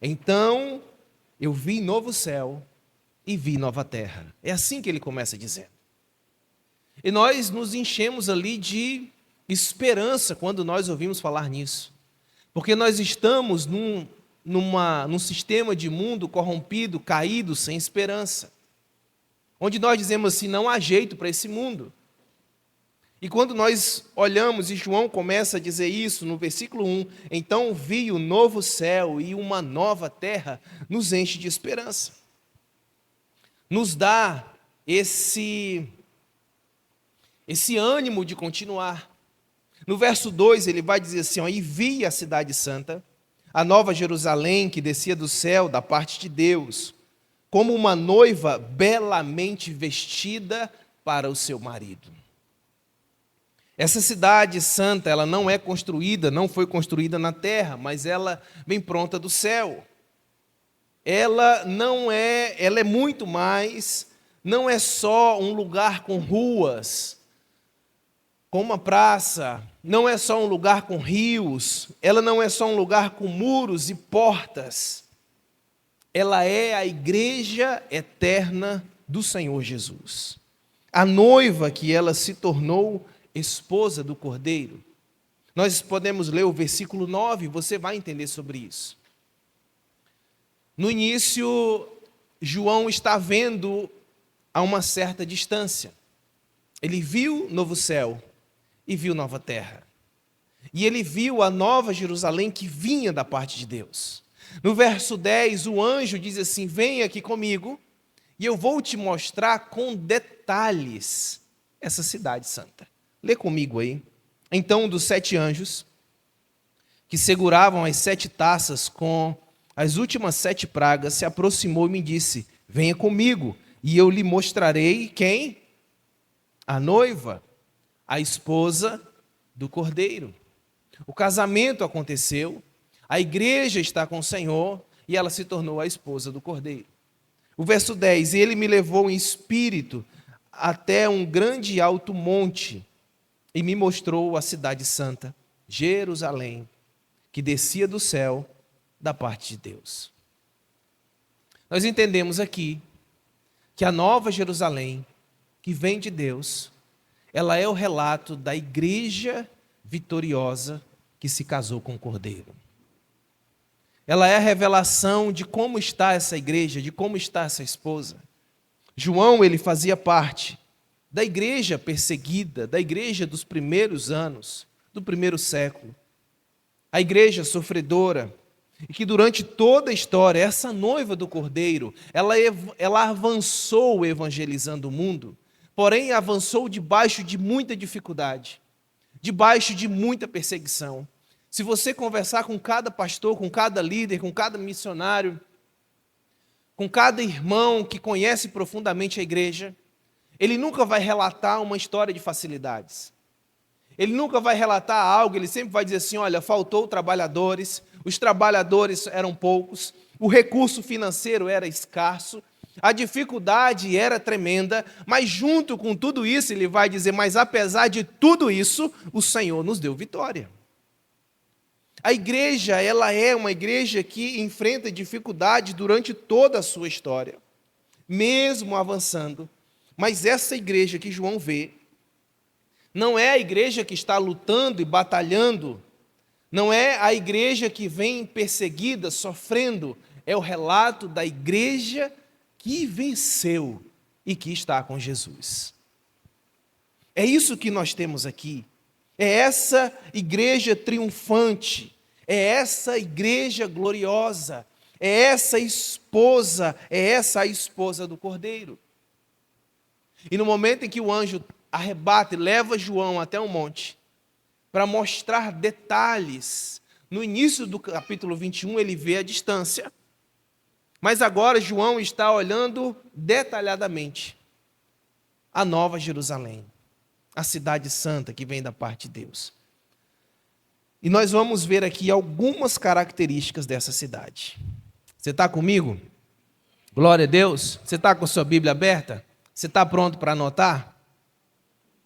Então eu vi novo céu e vi nova terra. É assim que ele começa dizendo. E nós nos enchemos ali de esperança quando nós ouvimos falar nisso. Porque nós estamos num sistema de mundo corrompido, caído, sem esperança. Onde nós dizemos assim, não há jeito para esse mundo. E quando nós olhamos, e João começa a dizer isso no versículo 1, então vi o novo céu e uma nova terra, nos enche de esperança. Nos dá esse ânimo de continuar. No verso 2 ele vai dizer assim, e vi a cidade santa, a nova Jerusalém que descia do céu da parte de Deus, como uma noiva belamente vestida para o seu marido. Essa cidade santa, ela não é construída, não foi construída na terra, mas ela vem pronta do céu. Ela é muito mais, não é só um lugar com ruas, com uma praça, não é só um lugar com rios, ela não é só um lugar com muros e portas. Ela é a igreja eterna do Senhor Jesus. A noiva que ela se tornou esposa do Cordeiro. Nós podemos ler o versículo 9, você vai entender sobre isso. No início, João está vendo a uma certa distância. Ele viu novo céu e viu nova terra. E ele viu a nova Jerusalém que vinha da parte de Deus. No verso 10, o anjo diz assim, vem aqui comigo e eu vou te mostrar com detalhes essa cidade santa. Lê comigo aí. Então, um dos 7 anjos, que seguravam as 7 taças com as últimas 7 pragas, se aproximou e me disse, venha comigo, e eu lhe mostrarei quem? A noiva, a esposa do Cordeiro. O casamento aconteceu, a igreja está com o Senhor, e ela se tornou a esposa do Cordeiro. O verso 10, ele me levou em espírito até um grande e alto monte, e me mostrou a cidade santa, Jerusalém, que descia do céu da parte de Deus. Nós entendemos aqui que a nova Jerusalém, que vem de Deus, ela é o relato da igreja vitoriosa que se casou com o Cordeiro. Ela é a revelação de como está essa igreja, de como está essa esposa. João, ele fazia parte da igreja perseguida, da igreja dos primeiros anos, do primeiro século. A igreja sofredora, e que durante toda a história, essa noiva do Cordeiro, ela avançou evangelizando o mundo, porém avançou debaixo de muita dificuldade, debaixo de muita perseguição. Se você conversar com cada pastor, com cada líder, com cada missionário, com cada irmão que conhece profundamente a igreja, ele nunca vai relatar uma história de facilidades. Ele nunca vai relatar algo, ele sempre vai dizer assim, olha, faltou trabalhadores, os trabalhadores eram poucos, o recurso financeiro era escasso, a dificuldade era tremenda, mas junto com tudo isso, ele vai dizer, mas apesar de tudo isso, o Senhor nos deu vitória. A igreja, ela é uma igreja que enfrenta dificuldade durante toda a sua história, mesmo avançando. Mas essa igreja que João vê, não é a igreja que está lutando e batalhando, não é a igreja que vem perseguida, sofrendo, é o relato da igreja que venceu e que está com Jesus. É isso que nós temos aqui. É essa igreja triunfante, é essa igreja gloriosa, é essa a esposa do Cordeiro. E no momento em que o anjo arrebata e leva João até um monte, para mostrar detalhes, no início do capítulo 21 ele vê a distância, mas agora João está olhando detalhadamente a nova Jerusalém, a cidade santa que vem da parte de Deus. E nós vamos ver aqui algumas características dessa cidade. Você está comigo? Glória a Deus. Você está com a sua Bíblia aberta? Você está pronto para anotar?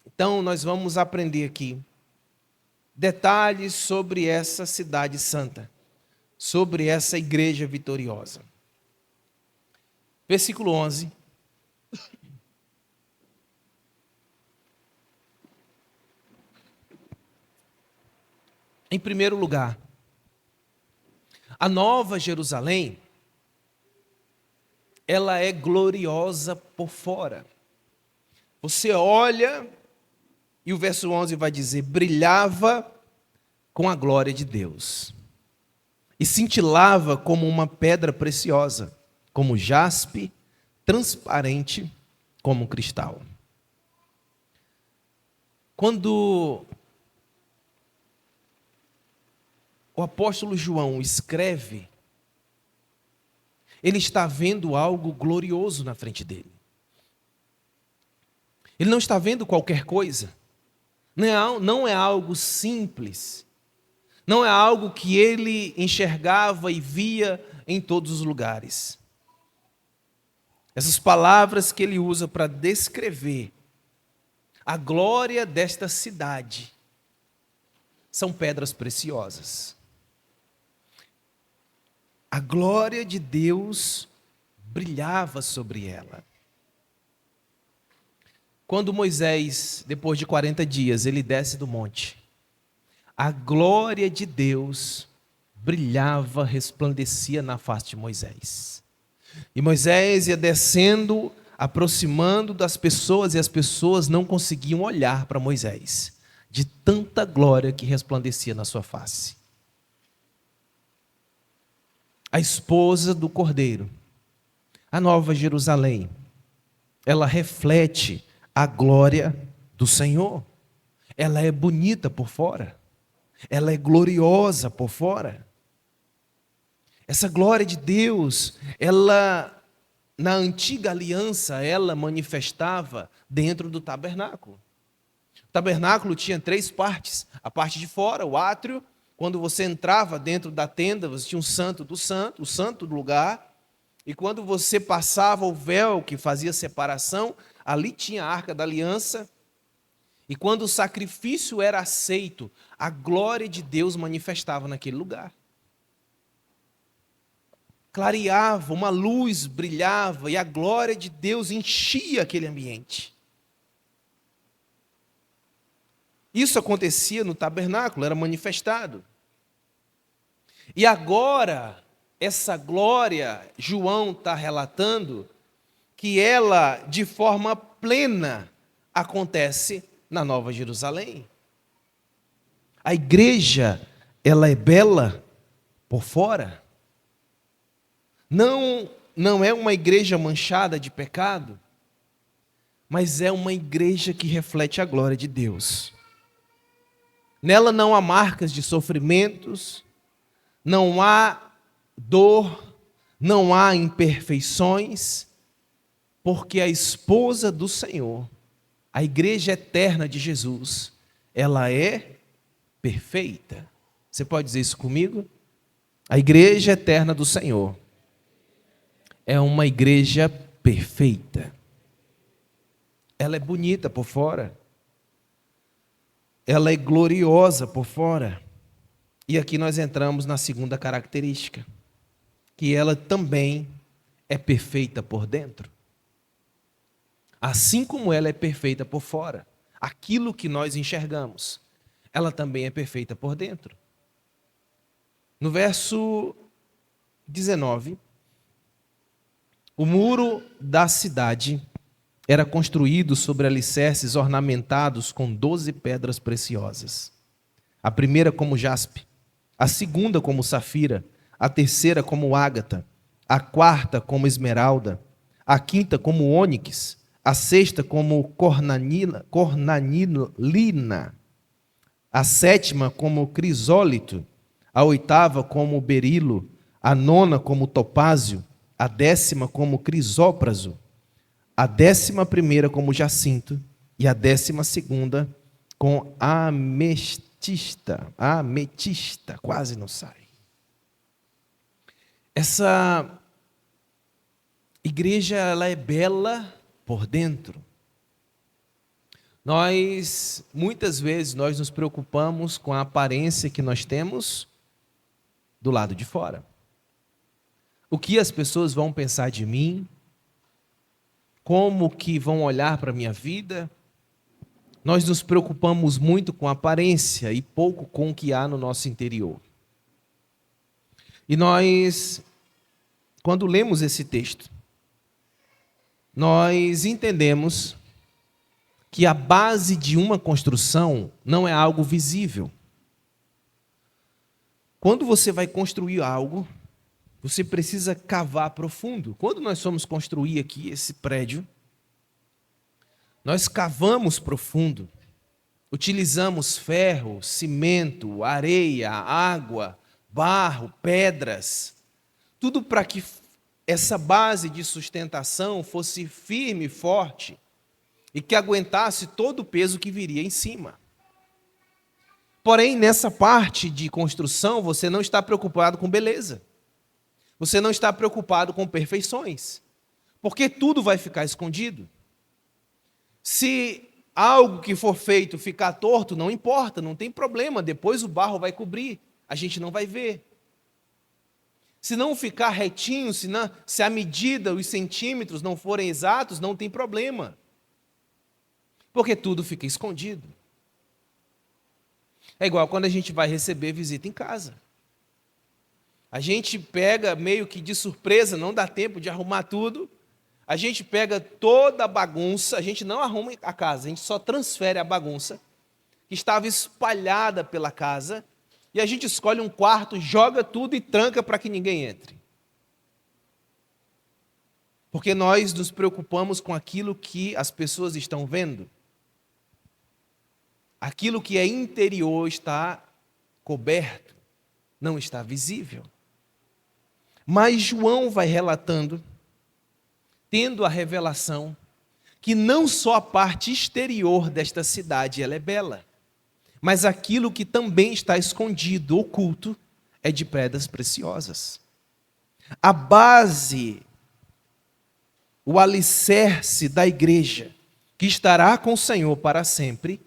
Então, nós vamos aprender aqui detalhes sobre essa cidade santa. sobre essa igreja vitoriosa. Versículo 11. Em primeiro lugar, a Nova Jerusalém, ela é gloriosa por fora. Você olha e o verso 11 vai dizer: brilhava com a glória de Deus e cintilava como uma pedra preciosa, como jaspe, transparente como cristal. Quando o apóstolo João escreve, ele está vendo algo glorioso na frente dele. Ele não está vendo qualquer coisa. Não é algo simples. Não é algo que ele enxergava e via em todos os lugares. Essas palavras que ele usa para descrever a glória desta cidade são pedras preciosas. A glória de Deus brilhava sobre ela. Quando Moisés, depois de 40 dias, ele desce do monte, a glória de Deus brilhava, resplandecia na face de Moisés. E Moisés ia descendo, aproximando das pessoas, e as pessoas não conseguiam olhar para Moisés, de tanta glória que resplandecia na sua face. A esposa do Cordeiro, a Nova Jerusalém, ela reflete a glória do Senhor. Ela é bonita por fora, ela é gloriosa por fora. Essa glória de Deus, ela, na antiga aliança, ela manifestava dentro do tabernáculo. O tabernáculo tinha 3 partes: a parte de fora, o átrio. Quando você entrava dentro da tenda, você tinha um santo do santo, o santo do lugar. E quando você passava o véu que fazia separação, ali tinha a arca da aliança. E quando o sacrifício era aceito, a glória de Deus manifestava naquele lugar. Clareava, uma luz brilhava e a glória de Deus enchia aquele ambiente. Isso acontecia no tabernáculo, era manifestado. E agora, essa glória, João está relatando que ela, de forma plena, acontece na Nova Jerusalém. A igreja, ela é bela por fora. Não é uma igreja manchada de pecado, mas é uma igreja que reflete a glória de Deus. Nela não há marcas de sofrimentos, não há dor, não há imperfeições, porque a esposa do Senhor, a igreja eterna de Jesus, ela é perfeita. Você pode dizer isso comigo? A igreja eterna do Senhor é uma igreja perfeita. Ela é bonita por fora, ela é gloriosa por fora. E aqui nós entramos na segunda característica, que ela também é perfeita por dentro. Assim como ela é perfeita por fora, aquilo que nós enxergamos, ela também é perfeita por dentro. No verso 19, o muro da cidade era construído sobre alicerces ornamentados com 12 pedras preciosas. A primeira como jaspe, a segunda como safira, a terceira como ágata, a quarta como esmeralda, a quinta como ônix, a sexta como cornalina, a sétima como crisólito, a oitava como berilo, a nona como topázio, a 10ª como crisópraso, a 11ª como jacinto e a 12ª com ametista, quase não sai. Essa igreja, ela é bela por dentro. Muitas vezes, nós nos preocupamos com a aparência que nós temos do lado de fora. O que as pessoas vão pensar de mim? Como que vão olhar para a minha vida? Nós nos preocupamos muito com a aparência e pouco com o que há no nosso interior. E nós, quando lemos esse texto, nós entendemos que a base de uma construção não é algo visível. Quando você vai construir algo, você precisa cavar profundo. Quando nós fomos construir aqui esse prédio, nós cavamos profundo. Utilizamos ferro, cimento, areia, água, barro, pedras. Tudo para que essa base de sustentação fosse firme e forte e que aguentasse todo o peso que viria em cima. Porém, nessa parte de construção, você não está preocupado com beleza. Você não está preocupado com perfeições, porque tudo vai ficar escondido. Se algo que for feito ficar torto, não importa, não tem problema, depois o barro vai cobrir, a gente não vai ver. Se não ficar retinho, se a medida, os centímetros não forem exatos, não tem problema, porque tudo fica escondido. É igual quando a gente vai receber visita em casa. A gente pega meio que de surpresa, não dá tempo de arrumar tudo. A gente pega toda a bagunça, a gente não arruma a casa, a gente só transfere a bagunça que estava espalhada pela casa e a gente escolhe um quarto, joga tudo e tranca para que ninguém entre. Porque nós nos preocupamos com aquilo que as pessoas estão vendo. Aquilo que é interior está coberto, não está visível. Mas João vai relatando, tendo a revelação, que não só a parte exterior desta cidade ela é bela, mas aquilo que também está escondido, oculto, é de pedras preciosas. A base, o alicerce da igreja, que estará com o Senhor para sempre,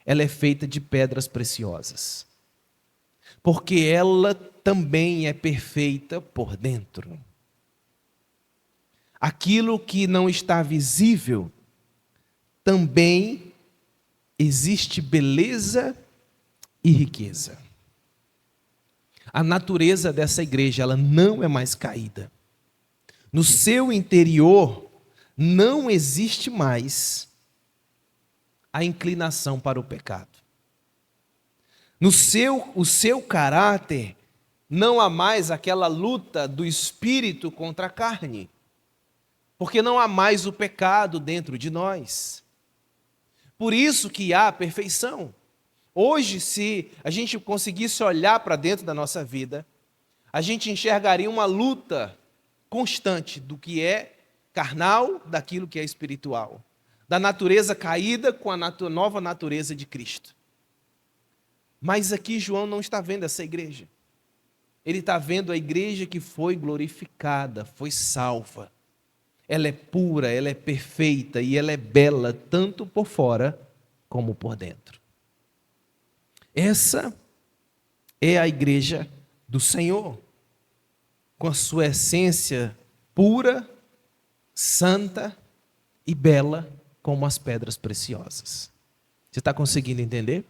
ela é feita de pedras preciosas. Porque ela também é perfeita por dentro. Aquilo que não está visível, também existe beleza e riqueza. A natureza dessa igreja, ela não é mais caída. No seu interior, não existe mais a inclinação para o pecado. O seu caráter, não há mais aquela luta do espírito contra a carne, porque não há mais o pecado dentro de nós. Por isso que há perfeição. Hoje, se a gente conseguisse olhar para dentro da nossa vida, a gente enxergaria uma luta constante do que é carnal, daquilo que é espiritual, da natureza caída com a nova natureza de Cristo. Mas aqui João não está vendo essa igreja. Ele está vendo a igreja que foi glorificada, foi salva. Ela é pura, ela é perfeita e ela é bela, tanto por fora como por dentro. Essa é a igreja do Senhor, com a sua essência pura, santa e bela, como as pedras preciosas. Você está conseguindo entender?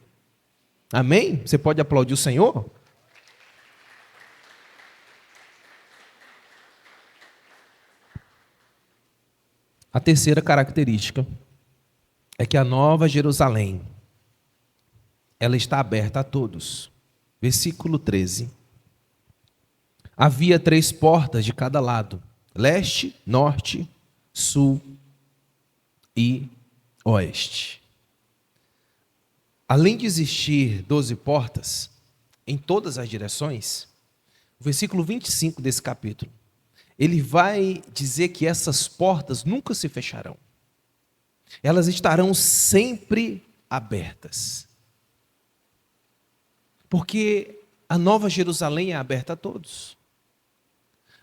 Amém? Você pode aplaudir o Senhor? A terceira característica é que a Nova Jerusalém, ela está aberta a todos. Versículo 13. Havia 3 portas de cada lado, leste, norte, sul e oeste. Além de existir 12 portas em todas as direções, o versículo 25 desse capítulo, ele vai dizer que essas portas nunca se fecharão. Elas estarão sempre abertas. Porque a Nova Jerusalém é aberta a todos.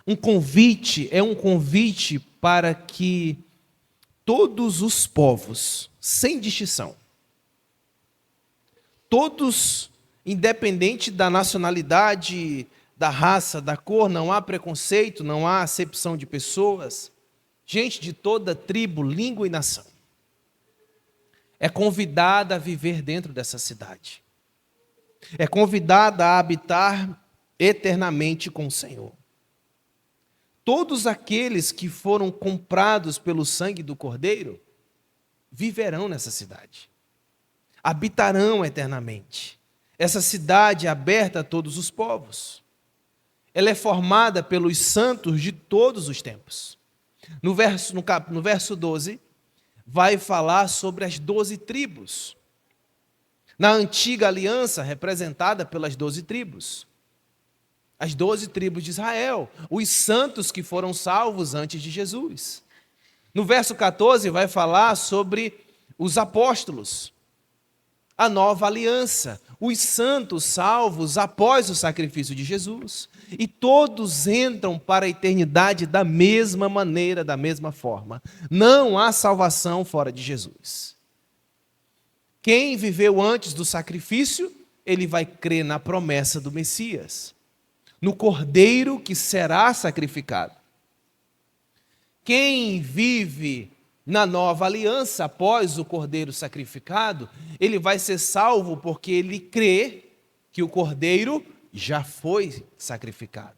Um convite é um convite para que todos os povos, sem distinção, todos, independente da nacionalidade, da raça, da cor, não há preconceito, não há acepção de pessoas. Gente de toda tribo, língua e nação é convidada a viver dentro dessa cidade. É convidada a habitar eternamente com o Senhor. Todos aqueles que foram comprados pelo sangue do Cordeiro viverão nessa cidade. Habitarão eternamente. Essa cidade é aberta a todos os povos. Ela é formada pelos santos de todos os tempos. No verso 12, vai falar sobre as 12 tribos. Na antiga aliança, representada pelas 12 tribos. As 12 tribos de Israel, os santos que foram salvos antes de Jesus. No verso 14 vai falar sobre os apóstolos, a nova aliança, os santos salvos após o sacrifício de Jesus. E todos entram para a eternidade da mesma maneira, da mesma forma. Não há salvação fora de Jesus. Quem viveu antes do sacrifício, ele vai crer na promessa do Messias, no Cordeiro que será sacrificado. Quem vive na nova aliança, após o Cordeiro sacrificado, ele vai ser salvo porque ele crê que o Cordeiro já foi sacrificado.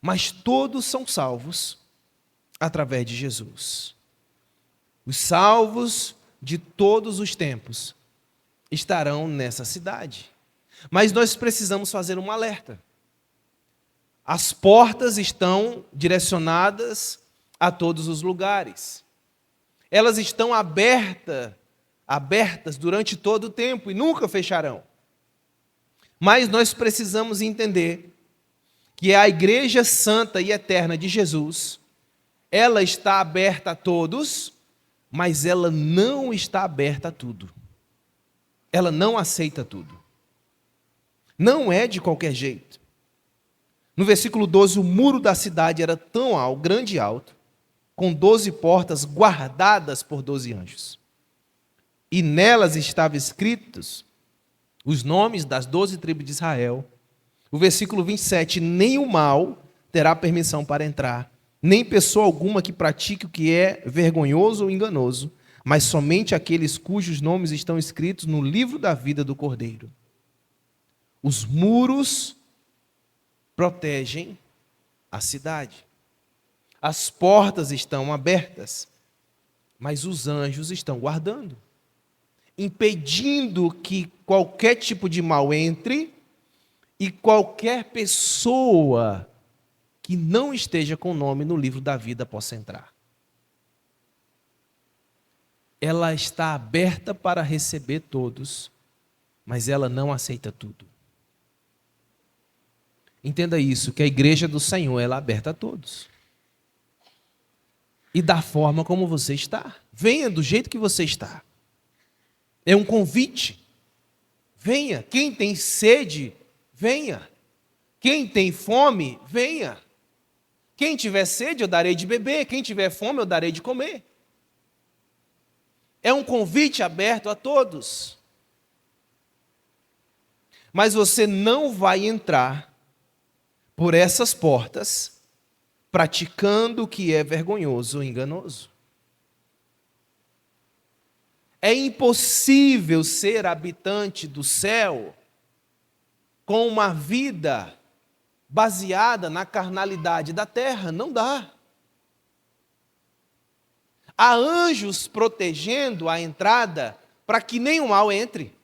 Mas todos são salvos através de Jesus. Os salvos de todos os tempos estarão nessa cidade. Mas nós precisamos fazer um alerta. As portas estão direcionadas a todos os lugares. Elas estão abertas durante todo o tempo e nunca fecharão. Mas nós precisamos entender que a igreja santa e eterna de Jesus, ela está aberta a todos, mas ela não está aberta a tudo. Ela não aceita tudo. Não é de qualquer jeito. No versículo 12, o muro da cidade era tão alto, grande e alto, com 12 portas guardadas por 12 anjos. E nelas estavam escritos os nomes das 12 tribos de Israel. O versículo 27, nem o mal terá permissão para entrar, nem pessoa alguma que pratique o que é vergonhoso ou enganoso, mas somente aqueles cujos nomes estão escritos no livro da vida do Cordeiro. Os muros protegem a cidade. As portas estão abertas, mas os anjos estão guardando, impedindo que qualquer tipo de mal entre e qualquer pessoa que não esteja com o nome no livro da vida possa entrar. Ela está aberta para receber todos, mas ela não aceita tudo. Entenda isso, que a igreja do Senhor ela é aberta a todos. E da forma como você está. Venha do jeito que você está. É um convite. Venha. Quem tem sede, venha. Quem tem fome, venha. Quem tiver sede, eu darei de beber. Quem tiver fome, eu darei de comer. É um convite aberto a todos. Mas você não vai entrar por essas portas praticando o que é vergonhoso ou enganoso. É impossível ser habitante do céu com uma vida baseada na carnalidade da terra. Não dá. Há anjos protegendo a entrada para que nenhum mal entre.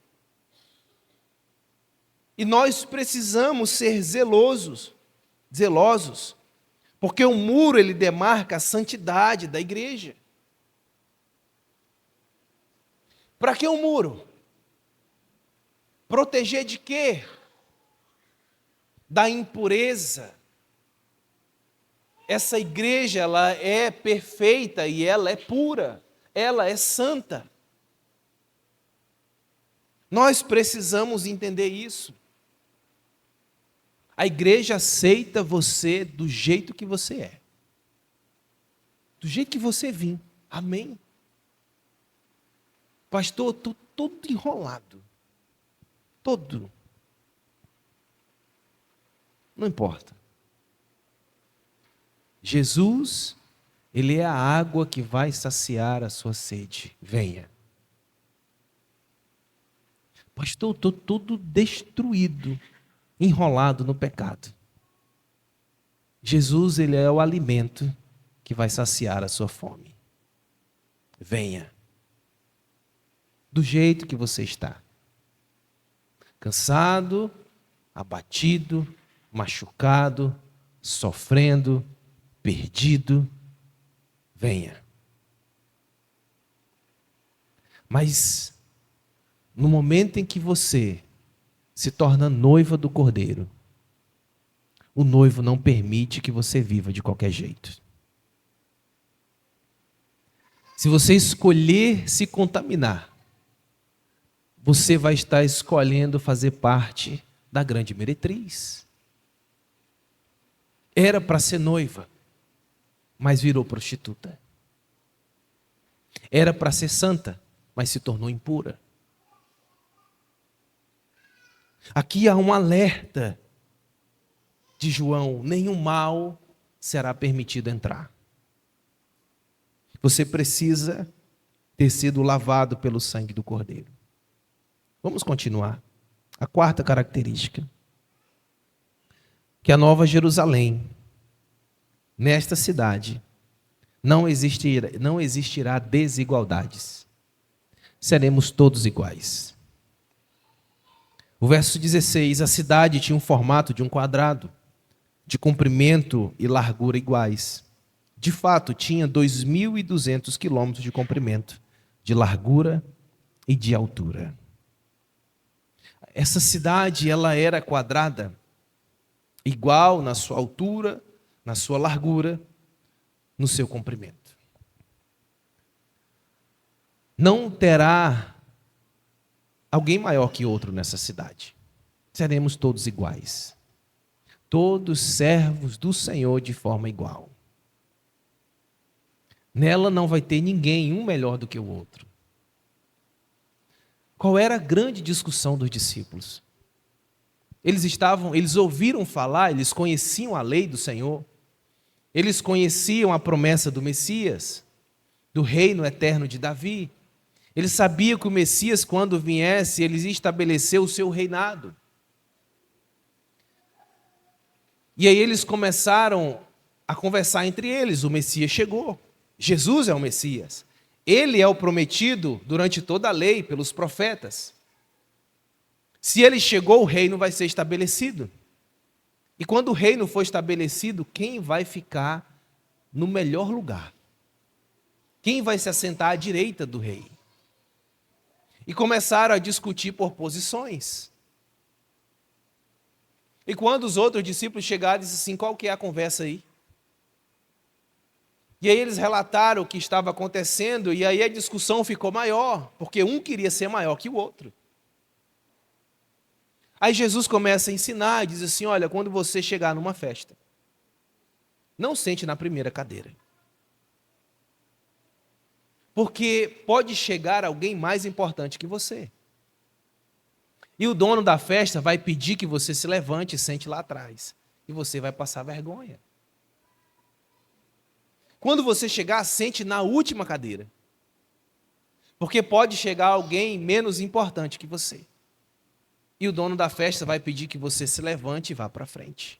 E nós precisamos ser zelosos, porque o muro ele demarca a santidade da igreja. Para que o muro? Proteger de quê? Da impureza. Essa igreja ela é perfeita e ela é pura, ela é santa. Nós precisamos entender isso. A igreja aceita você do jeito que você é. Do jeito que você vim. Amém? Pastor, estou todo enrolado. Todo. Não importa. Jesus, Ele é a água que vai saciar a sua sede. Venha. Pastor, estou todo destruído, enrolado no pecado. Jesus, Ele é o alimento que vai saciar a sua fome. Venha. Do jeito que você está. Cansado, abatido, machucado, sofrendo, perdido. Venha. Mas, no momento em que você se torna noiva do Cordeiro, o noivo não permite que você viva de qualquer jeito. Se você escolher se contaminar, você vai estar escolhendo fazer parte da grande meretriz. Era para ser noiva, mas virou prostituta. Era para ser santa, mas se tornou impura. Aqui há um alerta de João: nenhum mal será permitido entrar. Você precisa ter sido lavado pelo sangue do Cordeiro. Vamos continuar. A quarta característica. Que a Nova Jerusalém, nesta cidade, não existirá desigualdades. Seremos todos iguais. O verso 16, a cidade tinha um formato de um quadrado, de comprimento e largura iguais. De fato, tinha 2.200 quilômetros de comprimento, de largura e de altura. Essa cidade, ela era quadrada, igual na sua altura, na sua largura, no seu comprimento. Não terá alguém maior que outro nessa cidade. Seremos todos iguais. Todos servos do Senhor de forma igual. Nela não vai ter ninguém, um melhor do que o outro. Qual era a grande discussão dos discípulos? Eles ouviram falar, eles conheciam a lei do Senhor, eles conheciam a promessa do Messias, do reino eterno de Davi. Eles sabiam que o Messias, quando viesse, ele ia estabelecer o seu reinado. E aí eles começaram a conversar entre eles. O Messias chegou. Jesus é o Messias. Ele é o prometido durante toda a lei, pelos profetas. Se ele chegou, o reino vai ser estabelecido. E quando o reino for estabelecido, quem vai ficar no melhor lugar? Quem vai se assentar à direita do rei? E começaram a discutir por posições. E quando os outros discípulos chegaram, disseram assim: qual que é a conversa aí? E aí eles relataram o que estava acontecendo, e aí a discussão ficou maior, porque um queria ser maior que o outro. Aí Jesus começa a ensinar e diz assim: olha, quando você chegar numa festa, não sente na primeira cadeira. Porque pode chegar alguém mais importante que você. E o dono da festa vai pedir que você se levante e sente lá atrás. E você vai passar vergonha. Quando você chegar, sente na última cadeira. Porque pode chegar alguém menos importante que você. E o dono da festa vai pedir que você se levante e vá para frente.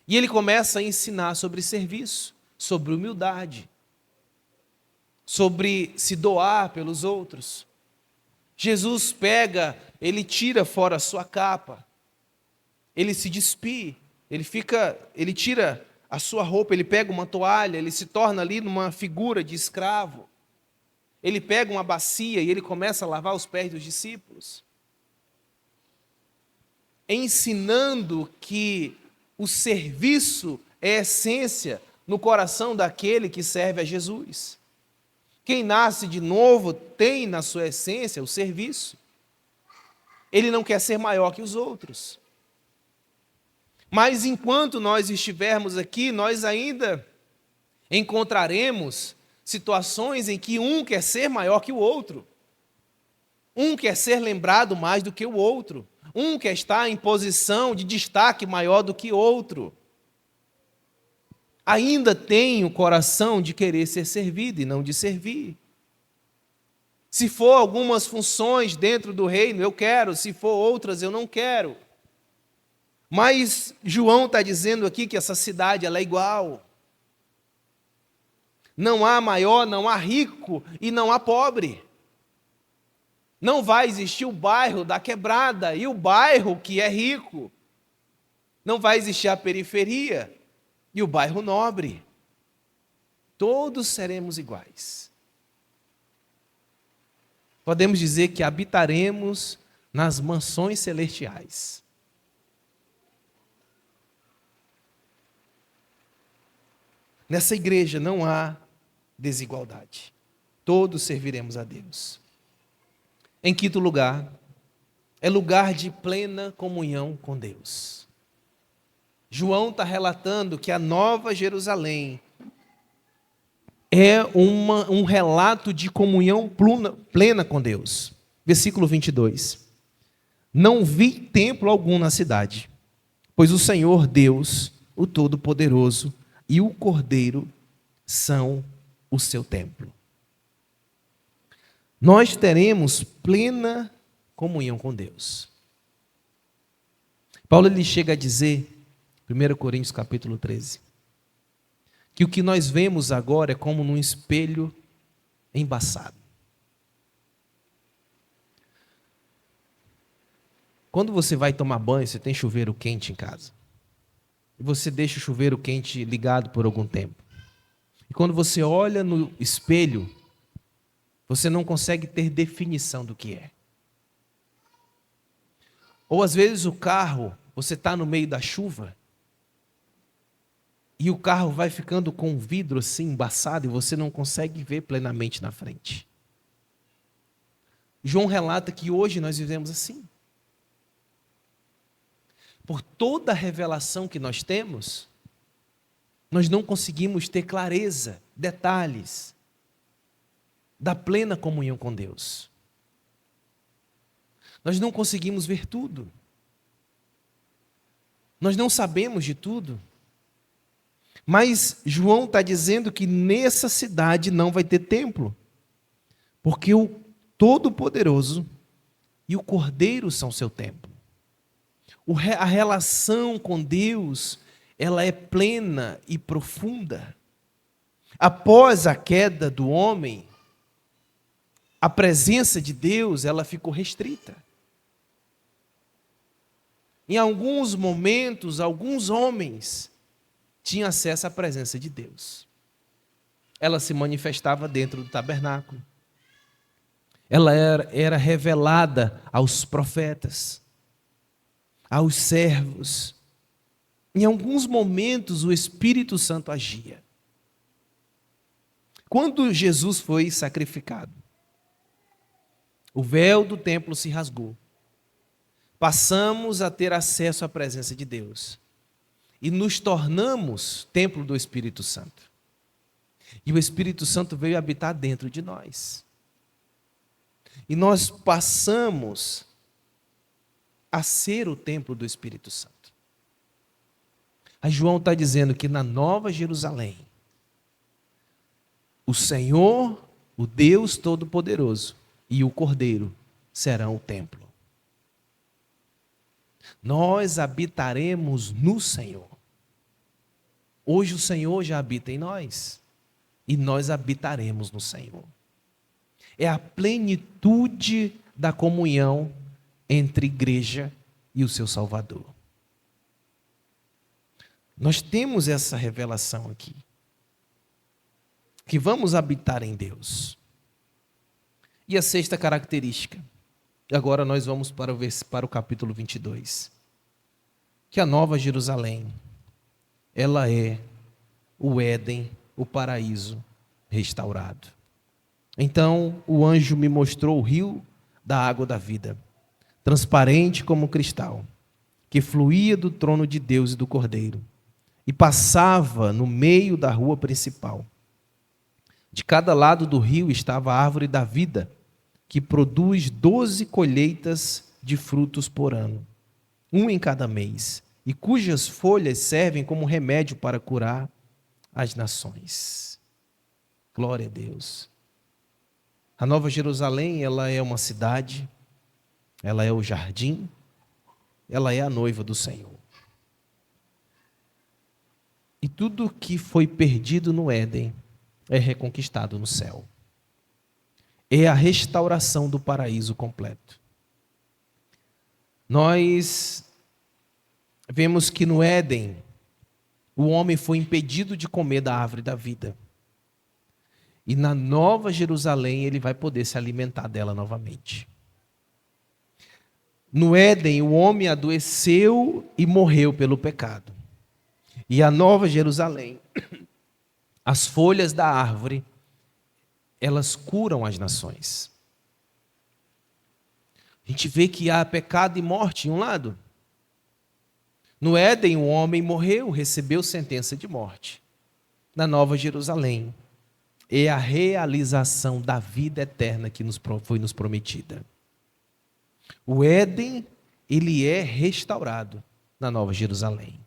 E ele começa a ensinar sobre serviço, sobre humildade, sobre se doar pelos outros. Jesus pega, ele tira fora a sua capa, ele se despie, ele tira a sua roupa, ele pega uma toalha, ele se torna ali numa figura de escravo. Ele pega uma bacia e ele começa a lavar os pés dos discípulos, ensinando que o serviço é essência no coração daquele que serve a Jesus. Quem nasce de novo tem na sua essência o serviço. Ele não quer ser maior que os outros. Mas enquanto nós estivermos aqui, nós ainda encontraremos situações em que um quer ser maior que o outro. Um quer ser lembrado mais do que o outro. Um quer estar em posição de destaque maior do que outro. Ainda tem o coração de querer ser servido e não de servir. Se for algumas funções dentro do reino, eu quero. Se for outras, eu não quero. Mas João está dizendo aqui que essa cidade ela é igual. Não há maior, não há rico e não há pobre. Não vai existir o bairro da quebrada e o bairro que é rico. Não vai existir a periferia e o bairro nobre. Todos seremos iguais. Podemos dizer que habitaremos nas mansões celestiais. Nessa igreja não há desigualdade. Todos serviremos a Deus. Em quinto lugar, é lugar de plena comunhão com Deus. João está relatando que a Nova Jerusalém é um relato de comunhão plena com Deus. Versículo 22. Não vi templo algum na cidade, pois o Senhor Deus, o Todo-Poderoso, e o Cordeiro são o seu templo. Nós teremos plena comunhão com Deus. Paulo ele chega a dizer, 1 Coríntios capítulo 13, que o que nós vemos agora é como num espelho embaçado. Quando você vai tomar banho, você tem chuveiro quente em casa. E você deixa o chuveiro quente ligado por algum tempo. E quando você olha no espelho, você não consegue ter definição do que é. Ou às vezes o carro, você está no meio da chuva, e o carro vai ficando com o vidro assim embaçado, e você não consegue ver plenamente na frente. João relata que hoje nós vivemos assim. Por toda a revelação que nós temos, nós não conseguimos ter clareza, detalhes da plena comunhão com Deus. Nós não conseguimos ver tudo. Nós não sabemos de tudo. Mas João está dizendo que nessa cidade não vai ter templo, porque o Todo-Poderoso e o Cordeiro são seu templo. A relação com Deus, ela é plena e profunda. Após a queda do homem, a presença de Deus, ela ficou restrita. Em alguns momentos, alguns homens tinham acesso à presença de Deus. Ela se manifestava dentro do tabernáculo. Ela era revelada aos profetas, aos servos. Em alguns momentos o Espírito Santo agia. Quando Jesus foi sacrificado, o véu do templo se rasgou. Passamos a ter acesso à presença de Deus. E nos tornamos templo do Espírito Santo. E o Espírito Santo veio habitar dentro de nós. E nós passamos a ser o templo do Espírito Santo. Aí João está dizendo que na Nova Jerusalém, o Senhor, o Deus Todo-Poderoso e o Cordeiro serão o templo. Nós habitaremos no Senhor. Hoje o Senhor já habita em nós e nós habitaremos no Senhor. É a plenitude da comunhão entre igreja e o seu Salvador. Nós temos essa revelação aqui, que vamos habitar em Deus. E a sexta característica, e agora nós vamos para o capítulo 22, que a Nova Jerusalém, ela é o Éden, o paraíso restaurado. Então o anjo me mostrou o rio da água da vida, transparente como cristal, que fluía do trono de Deus e do Cordeiro, e passava no meio da rua principal. De cada lado do rio estava a árvore da vida, que produz 12 colheitas de frutos por ano, um em cada mês, e cujas folhas servem como remédio para curar as nações. Glória a Deus. A Nova Jerusalém, ela é uma cidade, ela é o jardim, ela é a noiva do Senhor. E tudo que foi perdido no Éden é reconquistado no céu. É a restauração do paraíso completo. Nós vemos que no Éden, o homem foi impedido de comer da árvore da vida. E na Nova Jerusalém, ele vai poder se alimentar dela novamente. No Éden, o homem adoeceu e morreu pelo pecado. E a Nova Jerusalém, as folhas da árvore, elas curam as nações. A gente vê que há pecado e morte em um lado. No Éden, o homem morreu, recebeu sentença de morte. Na Nova Jerusalém, é a realização da vida eterna que foi nos prometida. O Éden, ele é restaurado na Nova Jerusalém.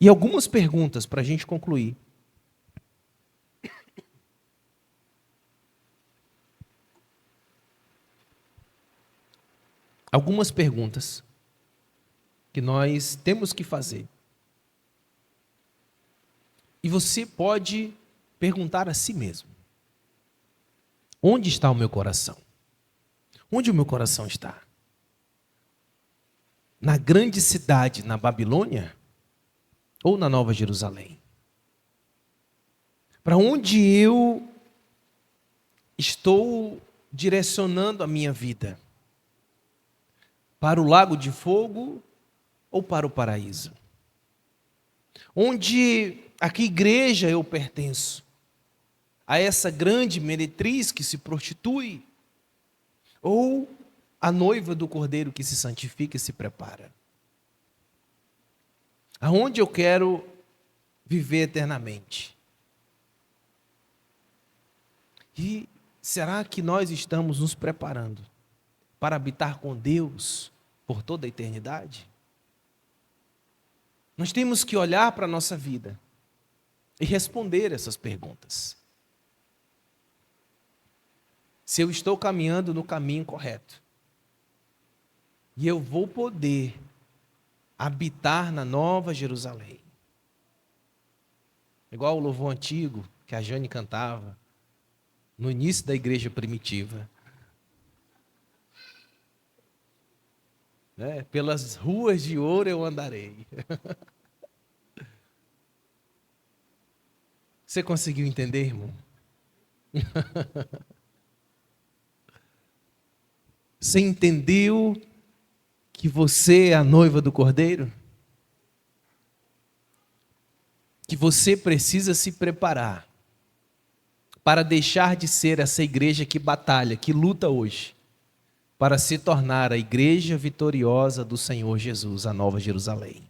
E algumas perguntas para a gente concluir. Algumas perguntas que nós temos que fazer. E você pode perguntar a si mesmo: onde está o meu coração? Onde o meu coração está? Na grande cidade, na Babilônia? Ou na Nova Jerusalém? Para onde eu estou direcionando a minha vida? Para o lago de fogo ou para o paraíso? A que igreja eu pertenço? A essa grande meretriz que se prostitui? Ou a noiva do Cordeiro que se santifica e se prepara? Aonde eu quero viver eternamente? E será que nós estamos nos preparando para habitar com Deus por toda a eternidade? Nós temos que olhar para a nossa vida e responder essas perguntas. Se eu estou caminhando no caminho correto, e eu vou poder habitar na Nova Jerusalém. Igual o louvor antigo que a Jane cantava no início da igreja primitiva. Pelas ruas de ouro eu andarei. Você conseguiu entender, irmão? Você entendeu que você é a noiva do Cordeiro? Que você precisa se preparar para deixar de ser essa igreja que batalha, que luta hoje, para se tornar a igreja vitoriosa do Senhor Jesus, a Nova Jerusalém.